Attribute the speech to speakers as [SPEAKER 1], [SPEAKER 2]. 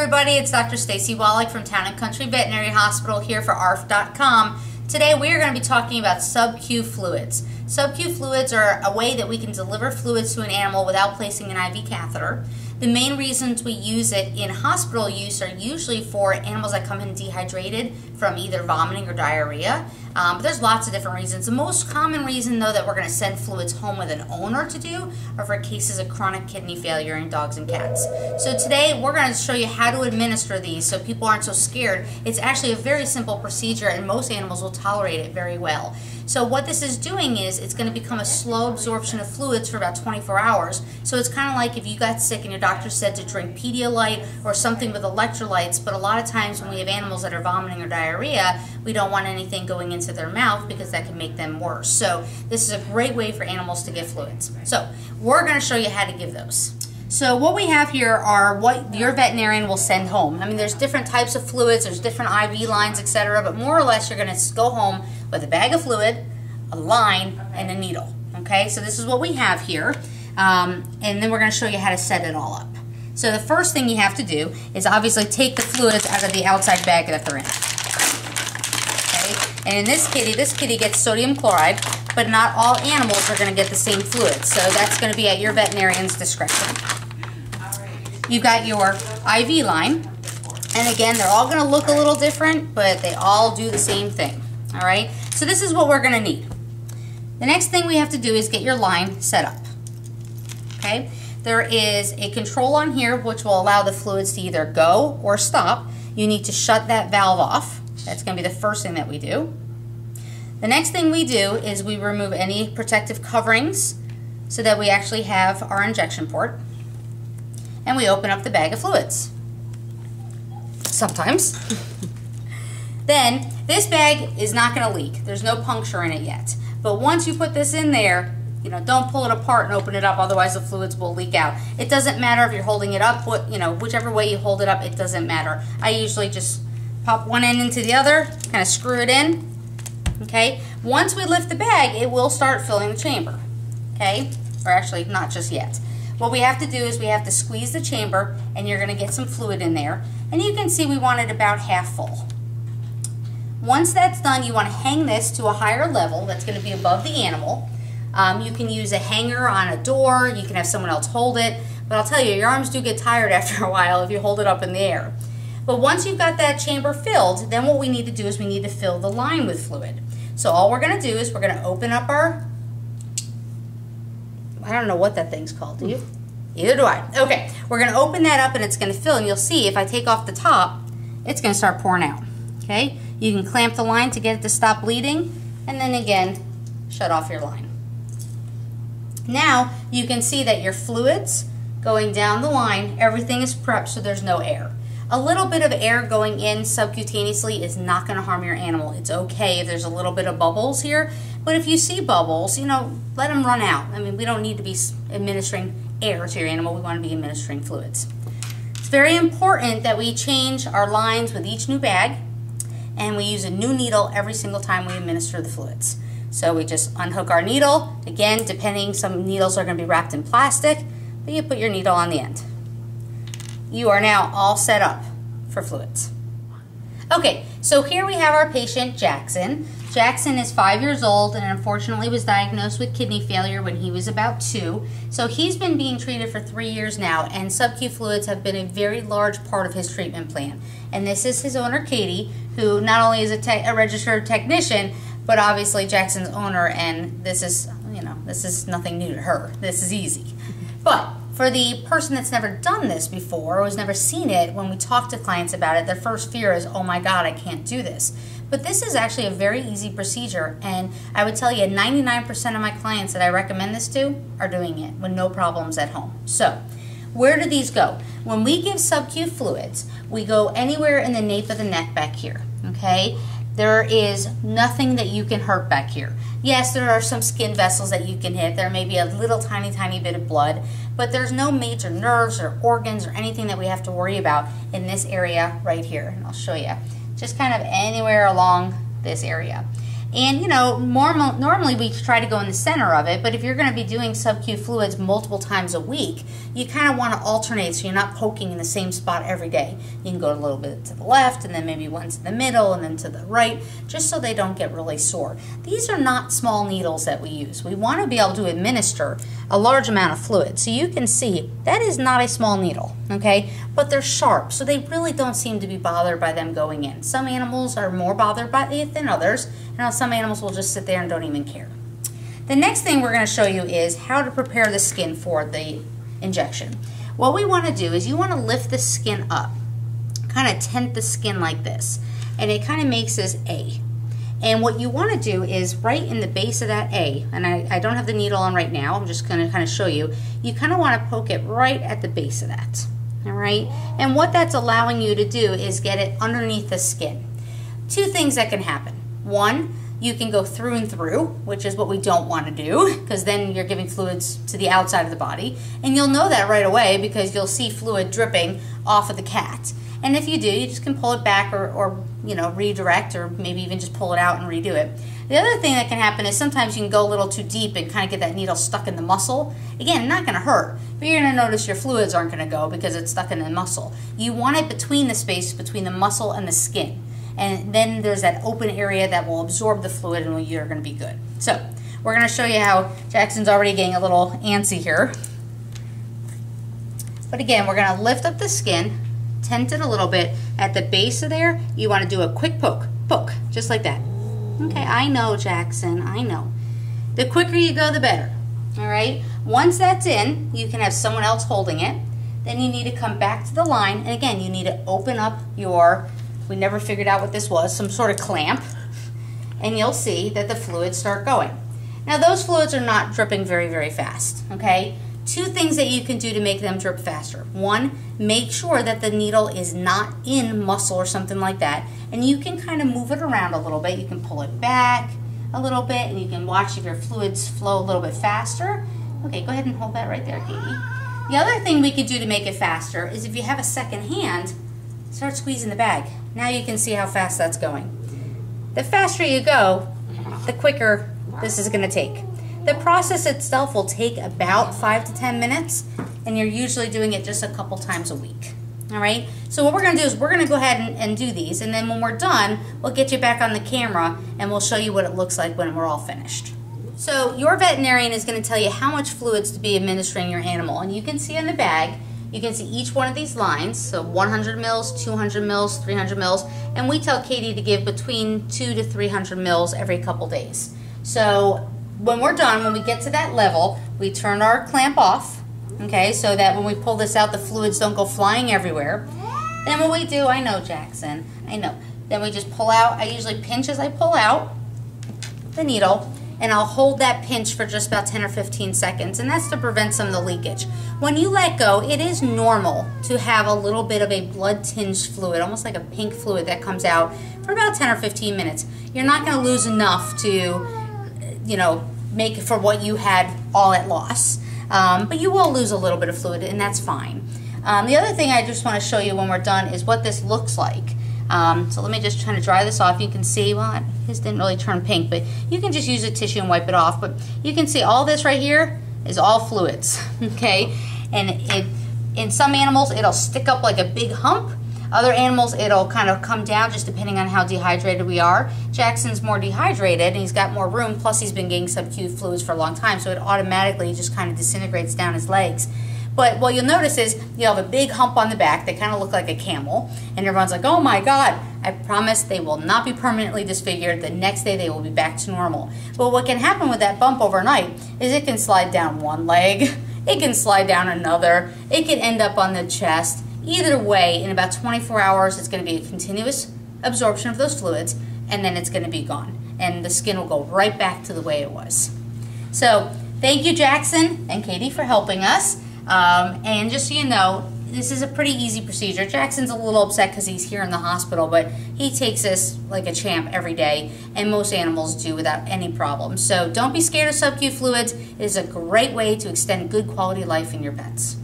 [SPEAKER 1] everybody, it's Dr. Stacey Wallach from Town & Country Veterinary Hospital here for ARF.com. Today we are going to be talking about sub-Q fluids. Sub-Q fluids are a way that we can deliver fluids to an animal without placing an IV catheter. The main reasons we use it in hospital use are usually for animals that come in dehydrated from either vomiting or diarrhea. But there's lots of different reasons. The most common reason, though, that we're going to send fluids home with an owner to do are for cases of chronic kidney failure in dogs and cats. So today we're going to show you how to administer these so people aren't so scared. It's actually a very simple procedure and most animals will tolerate it very well. So what this is doing is it's going to become a slow absorption of fluids for about 24 hours. So it's kind of like if you got sick and your doctor said to drink Pedialyte or something with electrolytes, but a lot of times when we have animals that are vomiting or diarrhea, we don't want anything going into their mouth because that can make them worse. So this is a great way for animals to get fluids. So we're going to show you how to give those. So what we have here are what your veterinarian will send home. I mean, there's different types of fluids, there's different IV lines, etc. But more or less, you're going to go home with a bag of fluid, a line, and a needle. Okay, so this is what we have here. And then we're going to show you how to set it all up. So the first thing you have to do is obviously take the fluids out of the outside bag that they're in. Okay, and in this kitty gets sodium chloride, but not all animals are going to get the same fluid. So that's going to be at your veterinarian's discretion. You've got your IV line, and again, they're all going to look a little different, but they all do the same thing. All right, so this is what we're going to need. The next thing we have to do is get your line set up. Okay, there is a control on here which will allow the fluids to either go or stop. You need to shut that valve off. That's going to be the first thing that we do. The next thing we do is we remove any protective coverings so that we actually have our injection port. And we open up the bag of fluids. Sometimes. Then, this bag is not going to leak. There's no puncture in it yet. But once you put this in there, don't pull it apart and open it up, otherwise the fluids will leak out. It doesn't matter if you're holding it up, whichever way you hold it up, it doesn't matter. I usually just pop one end into the other, kind of screw it in. Okay? Once we lift the bag, it will start filling the chamber. Okay? Or actually, not just yet. What we have to do is we have to squeeze the chamber, and you're going to get some fluid in there. And you can see we want it about half full. Once that's done, you want to hang this to a higher level that's going to be above the animal. You can use a hanger on a door. You can have someone else hold it. But I'll tell you, your arms do get tired after a while if you hold it up in the air. But once you've got that chamber filled, then what we need to do is we need to fill the line with fluid. So all we're going to do is we're going to open up our... I don't know what that thing's called, do you? Either do I. Okay, we're going to open that up and it's going to fill, and you'll see if I take off the top, it's going to start pouring out. Okay, you can clamp the line to get it to stop bleeding, and then again, shut off your line. Now, you can see that your fluids going down the line, everything is prepped so there's no air. A little bit of air going in subcutaneously is not going to harm your animal. It's okay if there's a little bit of bubbles here, but if you see bubbles, let them run out. I mean, we don't need to be administering air to your animal. We want to be administering fluids. It's very important that we change our lines with each new bag, and we use a new needle every single time we administer the fluids. So we just unhook our needle. Again, depending, some needles are going to be wrapped in plastic, but you put your needle on the end. You are now all set up for fluids. Okay, so here we have our patient, Jackson. Jackson is 5 years old and unfortunately was diagnosed with kidney failure when he was about 2. So he's been being treated for 3 years now, and sub-Q fluids have been a very large part of his treatment plan. And this is his owner, Katie, who not only is a registered technician, but obviously Jackson's owner, and this is, this is nothing new to her. This is easy. But for the person that's never done this before or has never seen it, when we talk to clients about it, their first fear is, oh my God, I can't do this. But this is actually a very easy procedure, and I would tell you 99% of my clients that I recommend this to are doing it with no problems at home. So, where do these go? When we give sub-Q fluids, we go anywhere in the nape of the neck back here, okay? There is nothing that you can hurt back here. Yes, there are some skin vessels that you can hit. There may be a little tiny bit of blood, but there's no major nerves or organs or anything that we have to worry about in this area right here. And I'll show you. Just kind of anywhere along this area. And you know, normally we try to go in the center of it, but if you're going to be doing sub-Q fluids multiple times a week, you kind of want to alternate so you're not poking in the same spot every day. You can go a little bit to the left, and then maybe once in the middle, and then to the right, just so they don't get really sore. These are not small needles that we use. We want to be able to administer a large amount of fluid. So you can see that is not a small needle, okay? But they're sharp, so they really don't seem to be bothered by them going in. Some animals are more bothered by it than others, and some animals will just sit there and don't even care. The next thing we're going to show you is how to prepare the skin for the injection. What we want to do is you want to lift the skin up, kind of tent the skin like this, and it kind of makes this A. And what you want to do is right in the base of that A, and I don't have the needle on right now, I'm just going to kind of show you, you kind of want to poke it right at the base of that, all right? And what that's allowing you to do is get it underneath the skin. Two things that can happen. One, you can go through and through, which is what we don't want to do, because then you're giving fluids to the outside of the body, and you'll know that right away because you'll see fluid dripping off of the cat. And if you do, you just can pull it back or you know, redirect, or maybe even just pull it out and redo it. The other thing that can happen is sometimes you can go a little too deep and kind of get that needle stuck in the muscle. Again, not going to hurt, but you're going to notice your fluids aren't going to go because it's stuck in the muscle. You want it between the space between the muscle and the skin. And then there's that open area that will absorb the fluid, and you're going to be good. So we're going to show you how Jackson's already getting a little antsy here. But again, we're going to lift up the skin, tent it a little bit. At the base of there, you want to do a quick poke, just like that. Okay, I know, Jackson, I know. The quicker you go, the better. All right? Once that's in, you can have someone else holding it. Then you need to come back to the line, and again, you need to open up your, we never figured out what this was, some sort of clamp, and you'll see that the fluids start going. Now those fluids are not dripping very, very fast, okay? Two things that you can do to make them drip faster. One, make sure that the needle is not in muscle or something like that, and you can kind of move it around a little bit. You can pull it back a little bit, and you can watch if your fluids flow a little bit faster. Okay, go ahead and hold that right there, Katie. The other thing we could do to make it faster is if you have a second hand, start squeezing the bag. Now you can see how fast that's going. The faster you go, the quicker this is going to take. The process itself will take about 5 to 10 minutes, and you're usually doing it just a couple times a week. All right? So what we're going to do is we're going to go ahead and do these, and then when we're done, we'll get you back on the camera, and we'll show you what it looks like when we're all finished. So your veterinarian is going to tell you how much fluids to be administering your animal, and you can see in the bag, you can see each one of these lines, so 100 mils, 200 mils, 300 mils, and we tell Katie to give between 200 to 300 mils every couple days. So when we're done, when we get to that level, we turn our clamp off, okay, so that when we pull this out, the fluids don't go flying everywhere. Then what we do, I know, Jackson, I know, then we just pull out. I usually pinch as I pull out the needle, and I'll hold that pinch for just about 10 or 15 seconds, and that's to prevent some of the leakage. When you let go, it is normal to have a little bit of a blood-tinged fluid, almost like a pink fluid that comes out for about 10 or 15 minutes. You're not going to lose enough to, you know, make for what you had all at loss. But you will lose a little bit of fluid, and that's fine. The other thing I just want to show you when we're done is what this looks like. So let me just kind of dry this off. You can see, well, his didn't really turn pink, but you can just use a tissue and wipe it off. But you can see all this right here is all fluids, okay? And in some animals, it'll stick up like a big hump. Other animals, it'll kind of come down just depending on how dehydrated we are. Jackson's more dehydrated, and he's got more room, plus he's been getting sub-Q fluids for a long time, so it automatically just kind of disintegrates down his legs. But what you'll notice is you have a big hump on the back. They kind of look like a camel, and everyone's like, oh my God. I promise they will not be permanently disfigured. The next day they will be back to normal. But what can happen with that bump overnight is it can slide down one leg, it can slide down another, it can end up on the chest. Either way, in about 24 hours, it's going to be a continuous absorption of those fluids, and then it's going to be gone. And the skin will go right back to the way it was. So thank you, Jackson and Katie, for helping us. And just so you know, this is a pretty easy procedure. Jackson's a little upset because he's here in the hospital, but he takes this like a champ every day, and most animals do without any problem. So don't be scared of sub-Q fluids. It is a great way to extend good quality life in your pets.